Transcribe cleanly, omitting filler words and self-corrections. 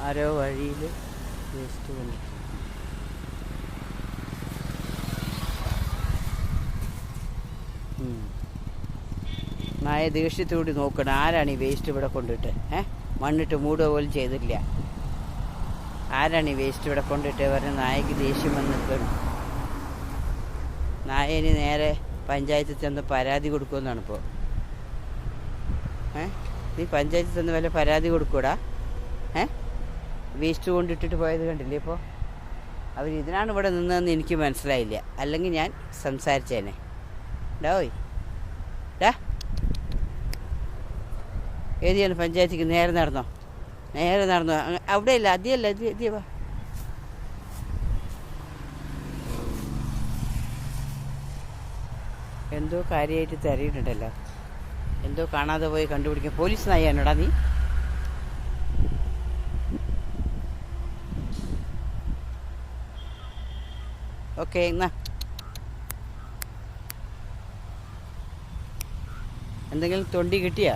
ആരോ വഴിയിൽ വേസ്റ്റ് കൊണ്ട് നായ ദേഷ്യത്തോടെ നോക്കണം ആരാണ് ഈ വേസ്റ്റ് ഇവിടെ കൊണ്ടിട്ട് മണ്ണിട്ട് മൂടുക പോലും ചെയ്തില്ല. ആരാണ് ഈ വേസ്റ്റ് ഇവിടെ കൊണ്ടിട്ട് പറഞ്ഞ നായക്ക് ദേഷ്യം വന്ന് നിൽക്കണം. നായന് നേരെ പഞ്ചായത്തിൽ ചെന്ന് പരാതി കൊടുക്കുമെന്നാണ് ഇപ്പോൾ. നീ പഞ്ചായത്തിൽ ചെന്ന് വല്ല പരാതി കൊടുക്കൂടാ? വേസ്റ്റ് കൊണ്ടിട്ടിട്ട് പോയത് കണ്ടില്ലേ? ഇപ്പോൾ അവരിതിനാണ് ഇവിടെ നിന്നതെന്ന് എനിക്ക് മനസ്സിലായില്ല. അല്ലെങ്കിൽ ഞാൻ സംസാരിച്ചേനെ. ഡോയ് ഡാ, ഏതിയാണ് പഞ്ചായത്തിക്ക്? നേരെ നടന്നോ, നേരെ നടന്നോ. അവിടെയല്ല, അതിയല്ല, ഇതിയവാ. എന്തോ കാര്യമായിട്ട് തിരയിട്ടുണ്ടല്ലോ. എന്തോ കാണാതെ പോയി കണ്ടുപിടിക്കാൻ. പോലീസ് നായാണോടാ നീ? ഓക്കെ, എന്നാ എന്തെങ്കിലും തൊണ്ടി കിട്ടിയാ?